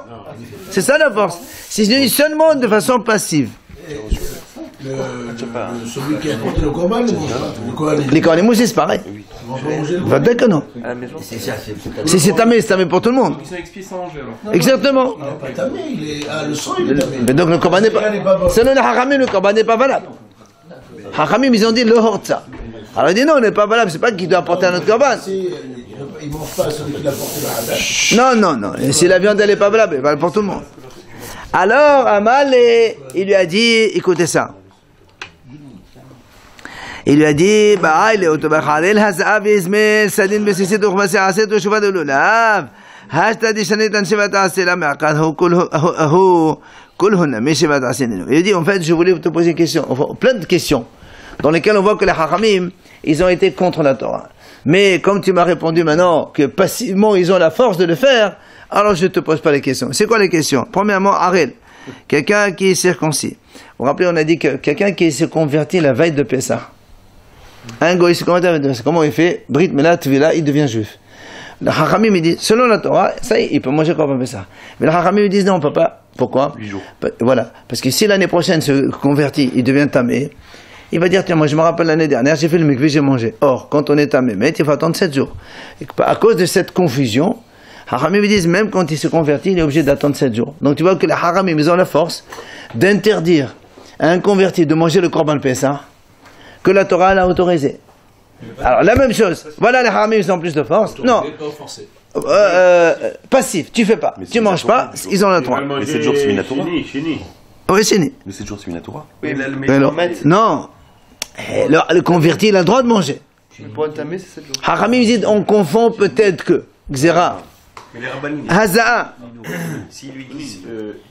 C'est ça la force. Si je dis seulement de façon passive.
Celui qui a apporté le korban ne mange pas.
Les Kohanim aussi, c'est pareil. Va dire que non. Si c'est tamé, c'est tamé pour tout le monde.
Ils sont expiés sans manger alors.
Exactement.
Il n'est pas tamé, le sang il est tamé.
Mais donc le korban n'est pas. Selon les Hachamim, le korban n'est pas valable. Hachamim, ils ont dit le hortza. Alors il dit non, il n'est pas valable, c'est pas qu'il doit apporter un autre korban.
Il ne mange pas celui qui l'a porté le hadash.
Non. Et si la viande elle n'est pas valable, elle est valable pour tout le monde. Alors Amalé, il lui a dit, écoutez ça. Il lui a dit, bah, il est autobacharel, hazav izmel, sadin besisit uchmasi aset ushuva de lulav. Hashta dishanit an shivat asela me'akad hu kulhunna me shivat aseninu. Il dit, en fait, je voulais te poser une question, enfin, plein de questions, dans lesquelles on voit que les Hachamim, ils ont été contre la Torah. Mais comme tu m'as répondu maintenant que passivement ils ont la force de le faire, alors je ne te pose pas les questions. C'est quoi les questions? Premièrement, Arel, quelqu'un qui est circoncis. Vous vous rappelez, on a dit que quelqu'un qui se convertit la veille de Pessah. Un goy se convertit la veille de Pessah. Comment il fait? Brit Mela Tvila, il devient juif. Le Hachamim, il dit, selon la Torah, ça y est, il peut manger comme Pessah. Mais le Hachamim, il dit, non, on ne peut pas. Pourquoi?
8 jours.
Voilà. Parce que si l'année prochaine se convertit, il devient tamé. Il va dire, tiens, moi je me rappelle l'année dernière, j'ai fait le mikvé, j'ai mangé. Or, quand on est à Mémet, il faut attendre 7 jours. Et à cause de cette confusion, Haramim disent, même quand il se convertit, il est obligé d'attendre 7 jours. Donc tu vois que les Haramim, ils ont la force d'interdire à un converti de manger le Korban Pessah que la Torah l'a autorisé. Alors la même chose, voilà les Haramim, ils ont plus de force. Non. Passif, tu fais pas, tu manges pas, ils ont le droit.
Mais 7 jours, c'est Minatora.
Oui, c'est né.
Mais 7 jours, c'est Minatora.
Non. Le converti, il a le droit de manger.
Pour entamer, c'est 7 jours.
Hachamim dit, on confond peut-être que Xéra,
Mais les rabbinim,
Haza'a,
S'ils lui disent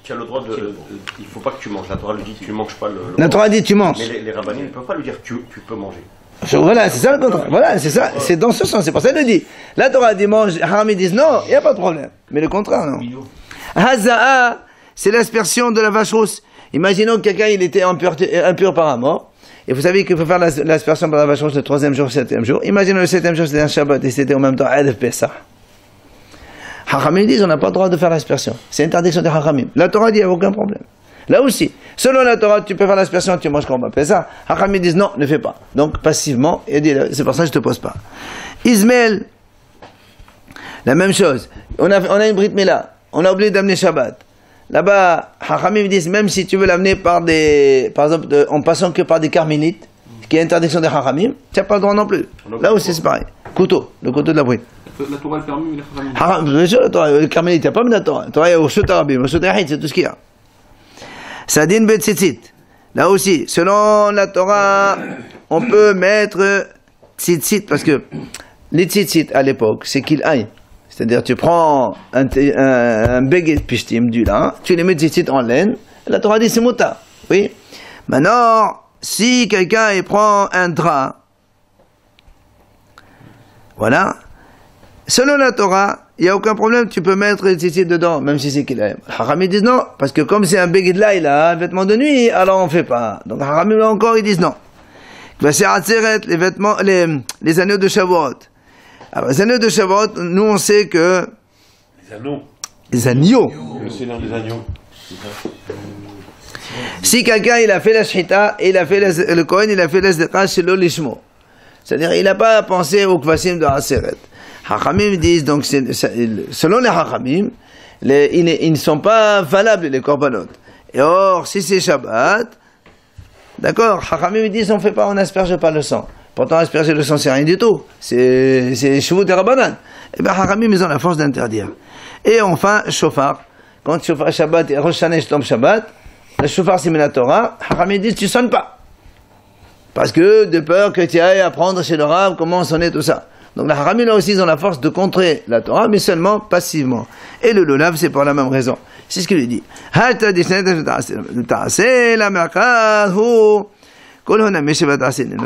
tu as le droit de. Il ne faut pas que tu manges. La Torah lui dit tu ne manges pas le.
la Torah dit tu manges.
Mais les rabbinim ne peuvent pas lui dire tu peux manger.
Voilà, c'est ça le contraire. Voilà, c'est ça, c'est dans ce sens. C'est pour ça qu'il dit. La Torah dit mange, Hachamim disent non, il n'y a pas de problème. Mais le contraire, non. Haza'a, c'est l'aspersion de la vache rousse. Imaginons que quelqu'un il était impur par amour. Et vous savez qu'il faut faire l'aspersion par la vache rouge le 3e jour, 7e jour. Imaginons le 7e jour, c'était un Shabbat et c'était en même temps Erev Pessah. Hachamim disent on n'a pas le droit de faire l'aspersion. C'est interdiction des Hachamim. La Torah dit il n'y a aucun problème. Là aussi, selon la Torah, tu peux faire l'aspersion, tu manges Korban Pessah. Hachamim disent non, ne fais pas. Donc passivement, il dit c'est pour ça que je ne te pose pas. Ismaël, la même chose. On a une Brit Mila, on a oublié d'amener Shabbat. Là-bas, Hachamim disent, même si tu veux l'amener par exemple, en passant que par des carmélites, qui est interdiction des Hachamim, tu n'as pas le droit non plus. Là aussi, c'est pareil. Couteau, le couteau de la bride.
La Torah le permet, mais les Hachamim.
Bien sûr, le carmélite, il n'y a pas de la Torah. La Torah, il y a au Shotarabim, au Shotarahid, c'est tout ce qu'il y a. Sadin Bet Tzitzit. Là aussi, selon la Torah, on peut mettre Tzitzit, parce que les Tzitzit à l'époque, c'est qu'il aille. C'est-à-dire, tu prends un béguet de pishtim du lin, tu les mets tzitzit en laine, la Torah dit c'est mouta. Oui. Maintenant, si quelqu'un il prend un drap, voilà, selon la Torah, il n'y a aucun problème, tu peux mettre les tzitzit dedans, même si c'est qu'il aime. Haramim disent non, parce que comme c'est un béguet de là, il a un vêtement de nuit, alors on ne fait pas. Donc Haramim là encore, ils disent non. C'est Atzeret, les vêtements, les anneaux de Shavuot. Alors, les anneaux de Shavuot, nous on sait que...
Les anneaux.
Les agneaux.
Le Seigneur des agneaux.
Si quelqu'un il a fait la shchita, il a fait le Kohen, il a fait la zdeka chez l'olishmo. C'est-à-dire, il n'a pas pensé au kvasim de Atzeret. Hachamim disent, donc, selon les Hachamim, ils ne sont pas valables, les korbanot. Et or, si c'est Shabbat, d'accord, Hachamim disent, on fait pas, on n'asperge pas le sang. Pourtant, asperger le sang, c'est rien du tout. C'est Shuvut et Rabbanan. Et bien, Hachamim, ils ont la force d'interdire. Et enfin, Shofar. Quand Shofar Shabbat et Rosh Hashanah tombe Shabbat, le Shofar, c'est la Torah, Hachamim disent, tu sonnes pas. Parce que, de peur que tu ailles apprendre chez le Rav comment sonner tout ça. Donc la Haramim là aussi ils ont la force de contrer la Torah, mais seulement passivement. Et le Lulav c'est pour la même raison. C'est ce qu'il lui dit.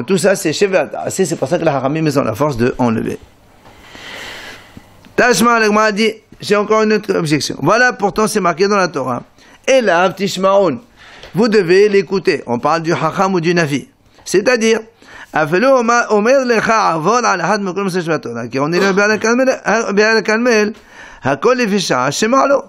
Tout ça c'est Shevat, c'est pour ça que la Haramim ils ont la force de enlever. Tashma l'Agma dit, j'ai encore une autre objection. Voilà pourtant c'est marqué dans la Torah. Et là, Tishmaon, vous devez l'écouter. On parle du Hacham ou du Navi. C'est-à-dire, אפילו אומר לך עבוד על אחד מכל נושא של התורה, כי עונה לו בעל הכרמל, הכל לפי שעה שמע לו.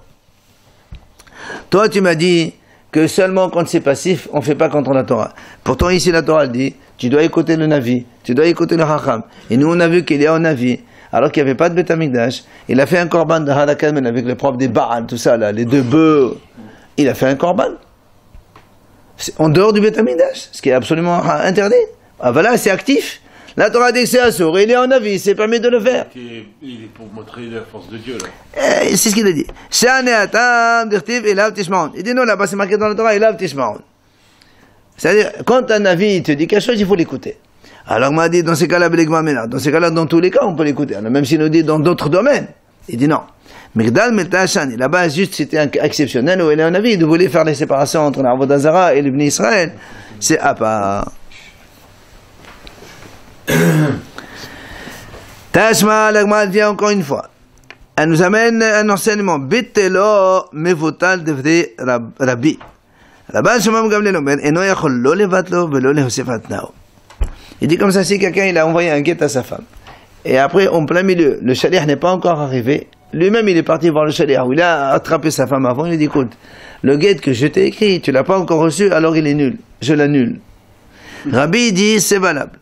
Toi, tu m'as dit que seulement quand c'est passif, on ne fait pas contre la Torah. Pourtant, ici, la Torah dit, tu dois écouter le Navi, tu dois écouter le Hacham. Et nous, on a vu qu'il y a un Navi, alors qu'il n'y avait pas de Beth Amikdash. Il a fait un korban de Hadakalmen avec le propre des Baal, tout ça, là, les deux bœufs. Il a fait un korban. En dehors du Beth Amikdash, ce qui est absolument interdit. Ah voilà, c'est actif. La Torah dit que c'est assour, il est en avis, c'est permis de le faire.
Il est pour montrer la force de Dieu, là.
C'est ce qu'il a dit. Il dit non, là-bas c'est marqué dans la Torah, c'est-à-dire, quand un avis te dit quelque chose, il faut l'écouter. Alors, on m'a dit, dans ces cas-là, dans ces cas-là, dans tous les cas, on peut l'écouter. Même s'il nous dit dans d'autres domaines. Il dit non. Là-bas, juste, c'était exceptionnel, où il est un avis, il voulait faire les séparations entre l'Avodah Zara et l'Ibn Israël. C'est à part. Tashma, l'Agma vient encore une fois. Elle nous amène un enseignement. Bittelo mevotal devre rabbi. Rabban Shimon Gamliel Omer, eno yachol lo levatlo velo lehosef atnao. Il dit comme ça, si quelqu'un il a envoyé un guet à sa femme, et après, en plein milieu, le shaliach n'est pas encore arrivé, lui-même il est parti voir le shaliach, où il a attrapé sa femme avant, il lui dit, écoute, le guet que je t'ai écrit, tu l'as pas encore reçu, alors il est nul, je l'annule. Rabbi dit, c'est valable.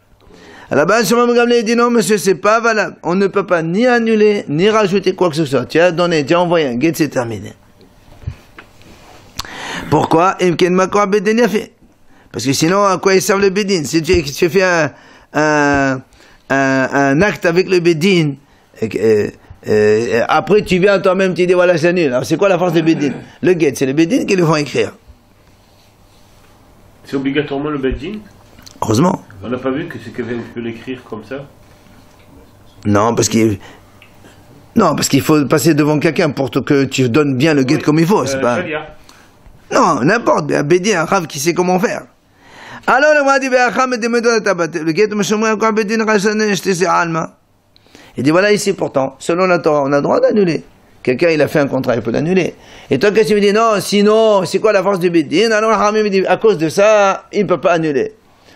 Rabban Shimon Gamliel dit non monsieur, c'est pas valable. On ne peut pas ni annuler, ni rajouter quoi que ce soit. Tu as donné, tu as envoyé un guet, c'est terminé. Pourquoi? Parce que sinon, à quoi ils servent le bédine? Si tu fais un acte avec le bédine, après tu viens toi-même, tu dis voilà, j'annule. Alors c'est quoi la force du bédine? Le guet, c'est le bédine qui le font écrire.
C'est obligatoirement le bédine?
Heureusement.
On n'a pas vu que c'est quelqu'un qui peut l'écrire comme ça?
Non, parce qu'il faut passer devant quelqu'un pour que tu donnes bien le guet comme il faut. C'est pas... Non, n'importe. Un bédi, un rave qui sait comment faire. Alors, le guet, il dit voilà ici pourtant, selon la Torah, on a le droit d'annuler. Quelqu'un, il a fait un contrat, il peut l'annuler. Et toi, qu'est-ce que tu me dis? Non, sinon, c'est quoi la force du bédine? Alors, le Hamim dit, à cause de ça, il ne peut pas annuler.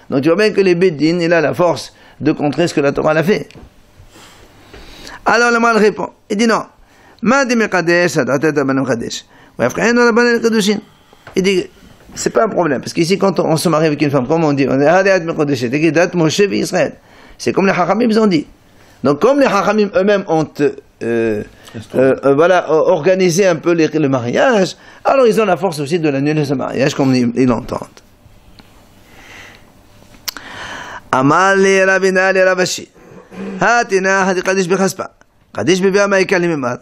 Donc, tu vois bien que les bédines, il a la force de contrer ce que la Torah l'a fait. Alors, le mal répond. Il dit non. Il dit, c'est pas un problème. Parce qu'ici, quand on se marie avec une femme, comment on dit? On est c'est comme les Hachamim ont dit. Donc, comme les Hachamim eux-mêmes ont organisé un peu le mariage, alors ils ont la force aussi de l'annuler ce mariage comme ils l'entendent. Amar li Rabina li Ravashi. Hatina hadi Qadish bechaspa. Qadish bebia ma'ikal limimar.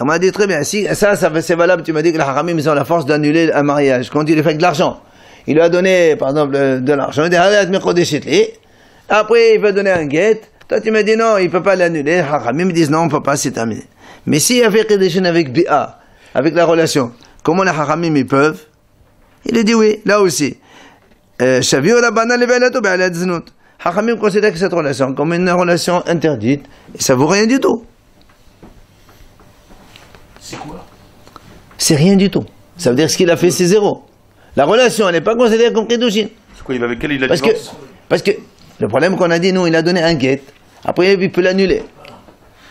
On m'a dit très bien, si ça c'est valable, tu m'as dit que les Hachamim ils ont la force d'annuler un mariage quand il est fait avec de l'argent. Il lui a donné par exemple de l'argent, il dit après il veut donner un guet. Toi tu m'as dit non, il ne peut pas l'annuler. Les Hachamim me disent non, on ne peut pas, c'est terminé. Mais s'il y avait Kedushin avec Bi'a, avec la relation, comment les Haramim ils peuvent? Il a dit oui, là aussi. Shaviu Rabbana leve'elato be'alat znut. Haramim considère que cette relation comme une relation interdite, et ça vaut rien du tout.
C'est quoi?
C'est rien du tout. Ça veut dire ce qu'il a fait, c'est zéro. La relation, elle n'est pas considérée comme Kedushin.
C'est quoi, il va avec elle, il a
Parce que le problème qu'on a dit, nous, il a donné un guet. Après, il peut l'annuler.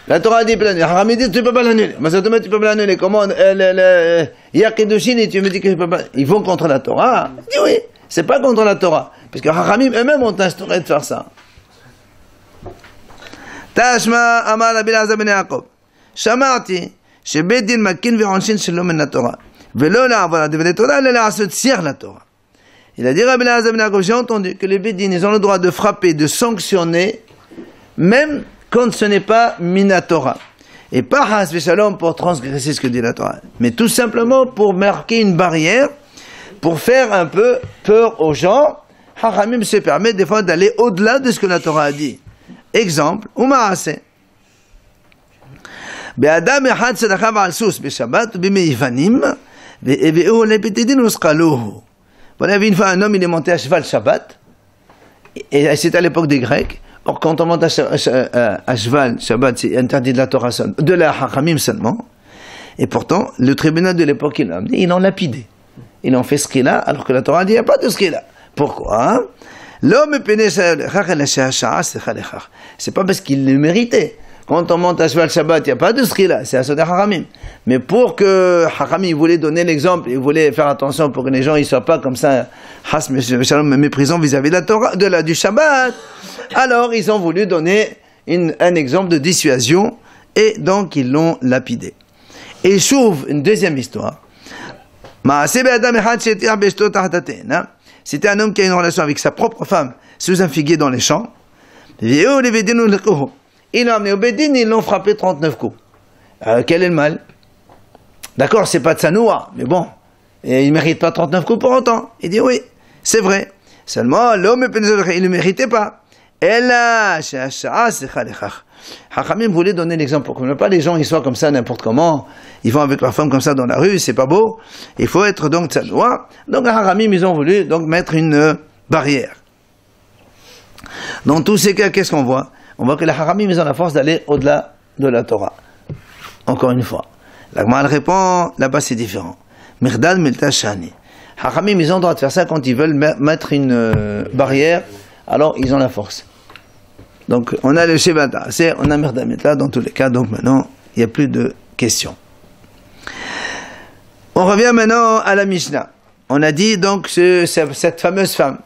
La Torah dit, Haramim dit, tu ne peux pas l'annuler. Mais ça te met, tu ne peux pas l'annuler. Comment il y a Kedushin et tu me dis que je ne peux pas. Ils vont contre la Torah. Je dis oui, c'est pas contre la Torah. Parce que Haramim eux-mêmes ont instauré de faire ça. Tashma Amar Rabbi Elazar ben Yaakov. Shamarti, שבית דין מקין ועונשין שלא מן התורה, ולא לעבור על דברי תורה, אלא לעשות סיח לתורה. Il a dit Rabbi Elazar ben Yaakov, j'ai entendu que les bédines, ils ont le droit de frapper, de sanctionner, même quand ce n'est pas minatora. Et pas has v'shalom pour transgresser ce que dit la Torah, mais tout simplement pour marquer une barrière, pour faire un peu peur aux gens. Haramim se permet des fois d'aller au-delà de ce que la Torah a dit. Exemple, Umaase. באדם אחד שרכב על סוס בשבת בימי יוונים והביאוהו לבית דין וסקלוהו. Voilà, il y avait une fois un homme, il est monté à cheval Shabbat, et c'était à l'époque des Grecs. Or, quand on monte à cheval Shabbat, c'est interdit de la Torah, de la Hachamim seulement. Et pourtant, le tribunal de l'époque, il l'a amené, ils l'ont lapidé. Ils l'ont fait skila, alors que la Torah dit, il n'y a pas de skila. Pourquoi? L'homme c'est pas parce qu'il le méritait. Quand on monte à cheval Shabbat, il n'y a pas de skila, c'est à Sodar Haramim. Mais pour que Haramim voulait donner l'exemple, il voulait faire attention pour que les gens ne soient pas comme ça, méprisants vis-à-vis de la Torah, du Shabbat, alors ils ont voulu donner un exemple de dissuasion, et donc ils l'ont lapidé. Et j'ouvre une deuxième histoire. C'était un homme qui a une relation avec sa propre femme sous un figuier dans les champs. Ils l'ont amené au Bédine, ils l'ont frappé 39 coups. Quel est le mal? D'accord, c'est pas de sa noix, mais bon, et il ne mérite pas 39 coups pour autant. Il dit oui, c'est vrai. Seulement, l'homme, il ne le méritait pas. Et là, Hachamim voulait donner l'exemple pour que pas les gens ils soient comme ça n'importe comment, ils vont avec leur femme comme ça dans la rue, c'est pas beau. Il faut être donc de sa noix. Donc Hachamim, ils ont voulu donc mettre une barrière. Dans tous ces cas, qu'est-ce qu'on voit? On voit que les Haramim, ils ont la force d'aller au-delà de la Torah. Encore une fois. La Gemara répond, là-bas c'est différent. Mirdal milta shani. Haramim, ils ont le droit de faire ça quand ils veulent mettre une barrière, alors ils ont la force. Donc on a le Shevata, on a Mirdal milta dans tous les cas, donc maintenant il n'y a plus de questions. On revient maintenant à la Mishnah. On a dit donc cette fameuse femme,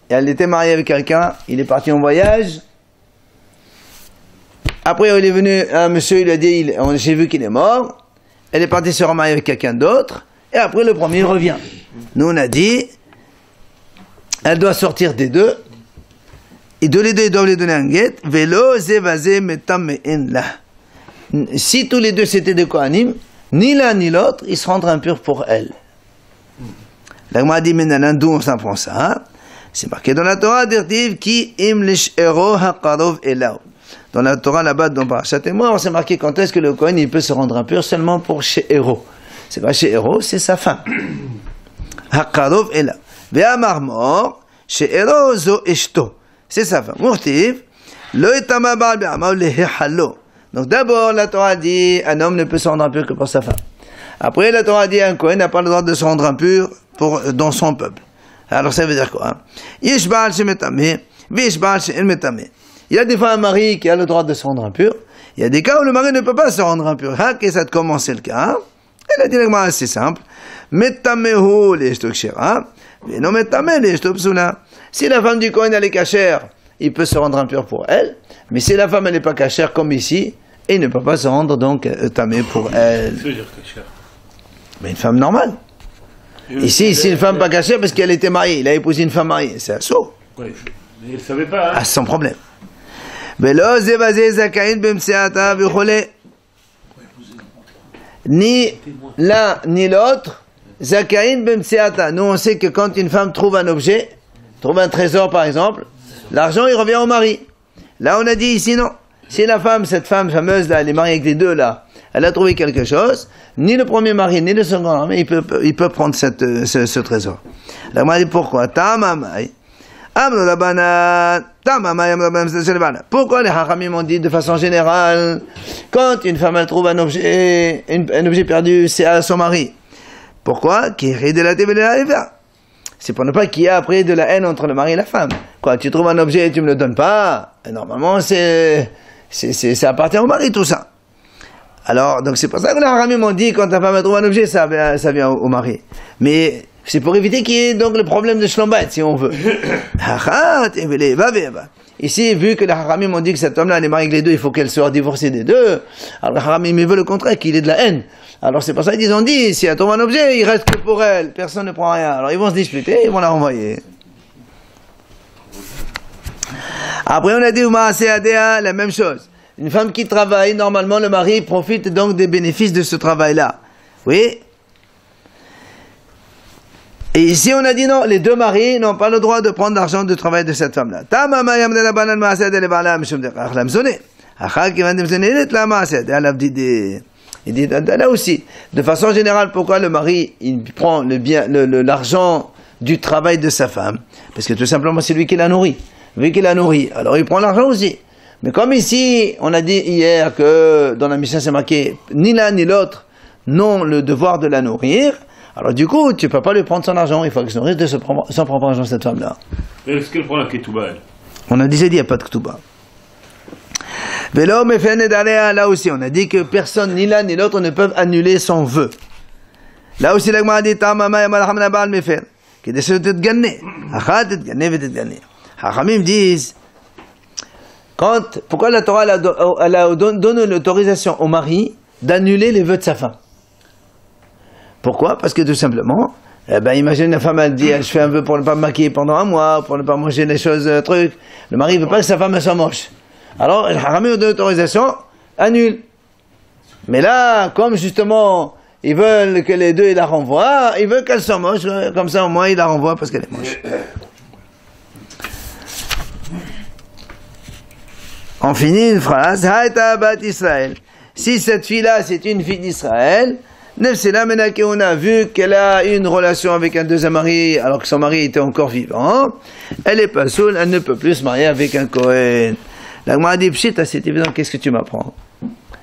elle était mariée avec quelqu'un, il est parti en voyage. Après, il est venu, un monsieur, il a dit, j'ai vu qu'il est mort. Elle est partie se remarier avec quelqu'un d'autre. Et après, le premier revient. Nous, on a dit, elle doit sortir des deux. Et de les deux, ils doivent les donner un guet. Velo zevazé metam la. Si tous les deux c'était des Kohanim, ni l'un ni l'autre, ils se rendent impurs pour elle. La Gemara dit, maintenant, d'où on s'apprend ça? Hein? C'est marqué dans la Torah, d'Irtiv, ki im lish'ero haqarov elau. Dans la Torah, là-bas, dans Parashat Emor, c'est marqué quand est-ce que le Kohen il peut se rendre impur seulement pour She'ero. C'est pas She'ero, c'est sa femme. Haqarov ela. Ve'amar mor, She'ero zo eshto. C'est sa femme. Murtiv, lo etama ba'al be'amar lehehalo. Donc d'abord, la Torah dit, un homme ne peut se rendre impur que pour sa femme. Après, la Torah dit, un Kohen n'a pas le droit de se rendre impur dans son peuple. Alors ça veut dire quoi? Yesh ba'al she'metame, ve'yesh ba'al she'en metame. Il y a des fois un mari qui a le droit de se rendre impur. Il y a des cas où le mari ne peut pas se rendre impur. Et ça a commencé le cas. Elle a dit assez simple. Metamehu l'eshtok shera, ve'no metame l'eshtok psula. Si la femme du Kohen elle est cachère, il peut se rendre impur pour elle. Mais si la femme elle n'est pas cachère comme ici, il ne peut pas se rendre donc tamé pour elle. Mais une femme normale. Ici, si une femme pas cachère parce qu'elle était mariée, il a épousé une femme mariée, c'est un saut.
Oui, mais il ne savait pas. Hein.
Ah, sans problème. ולא זבזי זכאין במציאתה וכולי. Ni l'un ni l'autre, zakaïn b'mtsiata. Nous on sait que quand une femme trouve un objet, trouve un trésor par exemple, l'argent il revient au mari. Là on a dit ici non. Si la femme, cette femme fameuse là, elle est mariée avec les deux là, elle a trouvé quelque chose, ni le premier mari, ni le second mari, il peut prendre ce trésor. La Gemara dit pourquoi? Tamamai. Pourquoi les Haramim ont dit de façon générale, quand une femme elle trouve un objet perdu, c'est à son mari. Pourquoi? C'est pour ne pas qu'il y ait après de la haine entre le mari et la femme. Quoi, tu trouves un objet et tu me le donnes pas, normalement ça appartient au mari tout ça. Alors, donc c'est pour ça que les Haramim ont dit quand ta femme trouve un objet, ça vient au mari. Mais c'est pour éviter qu'il y ait donc le problème de Shlombat, si on veut. Ici, vu que les Haramim ont dit que cette femme-là, elle est mariée avec les deux, il faut qu'elle soit divorcée des deux. Alors les Haramim, ils veulent le contraire, qu'il ait de la haine. Alors c'est pour ça qu'ils ont dit, si elle trouve un objet, il reste que pour elle, personne ne prend rien. Alors ils vont se disputer, ils vont la renvoyer. Après on a dit, la même chose. Une femme qui travaille, normalement le mari profite donc des bénéfices de ce travail-là. Oui. Et ici on a dit non, les deux maris n'ont pas le droit de prendre l'argent du travail de cette femme-là. Il dit là aussi, de façon générale, pourquoi le mari il prend l'argent du travail de sa femme? Parce que tout simplement c'est lui qui la nourrit. Vu qu'il la nourrit, alors il prend l'argent aussi. Mais comme ici, on a dit hier que dans la mission c'est marqué, ni l'un ni l'autre n'ont le devoir de la nourrir, alors du coup, tu ne peux pas lui prendre son argent, il faut qu'il se nourrisse de son propre argent, cette femme-là.
Est-ce qu'elle prend la ketouba?
On a déjà dit, il n'y a pas de ketouba. Là aussi, on a dit que personne, ni l'un ni l'autre, ne peuvent annuler son vœu. Là aussi, la Gemara a dit, Hachamim disent, pourquoi la Torah donne l'autorisation au mari d'annuler les vœux de sa femme? Pourquoi? Parce que tout simplement, imagine la femme, elle dit, je fais un vœu pour ne pas me maquiller pendant un mois, pour ne pas manger des choses, trucs. Le mari ne veut pas que sa femme soit moche. Alors, Hachamim donne l'autorisation, annule. Mais là, comme justement, ils veulent que les deux, ils la renvoient, ils veulent qu'elle soit moche, comme ça au moins, ils la renvoient parce qu'elle est moche. On finit une phrase, Haïta bat Israël. Si cette fille-là, c'est une fille d'Israël, Nefsela Menakeuna, vu qu'elle a une relation avec un deuxième mari, alors que son mari était encore vivant, elle est pas saoule, elle ne peut plus se marier avec un Kohen. La Gemara dit, pshita, c'est évident, qu'est-ce que tu m'apprends?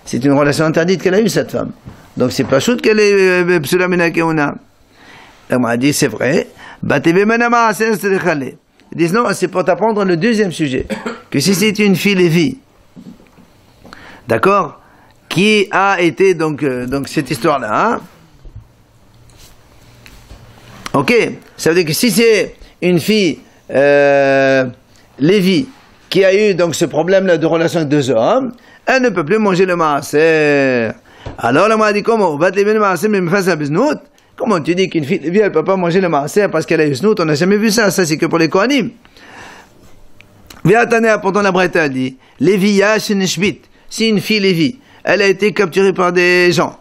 C'est une relation interdite qu'elle a eue, cette femme. Donc c'est pas chouette qu'elle est Psula Menakeuna. La Gemara dit, c'est vrai, Batebe Menama, ils disent non, c'est pour t'apprendre le deuxième sujet. Que si c'est une fille Lévi, d'accord, qui a été donc cette histoire-là, hein? Ok, ça veut dire que si c'est une fille Lévi qui a eu donc ce problème-là de relation avec deux hommes, elle ne peut plus manger le maaser. Alors la m'a dit comment? Comment tu dis qu'une fille Lévi elle ne peut pas manger le maaser parce qu'elle a eu snout? On n'a jamais vu ça, ça c'est que pour les Kohanim. Pourtant la Breta a dit, Lévi Nishbit, si une fille Lévi, elle a été capturée par des gens,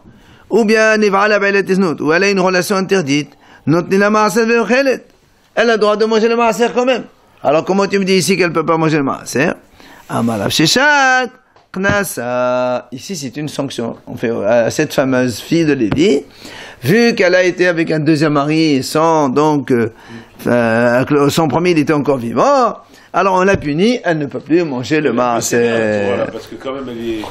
ou bien ou elle a une relation interdite, elle a le droit de manger le maaser quand même. Alors comment tu me dis ici qu'elle ne peut pas manger le maaser? Ici c'est une sanction. On fait à cette fameuse fille de Lévi, vu qu'elle a été avec un deuxième mari sans donc son premier il était encore vivant, alors on l'a punie, elle ne peut plus manger le maaser.
Voilà, parce que quand même elle est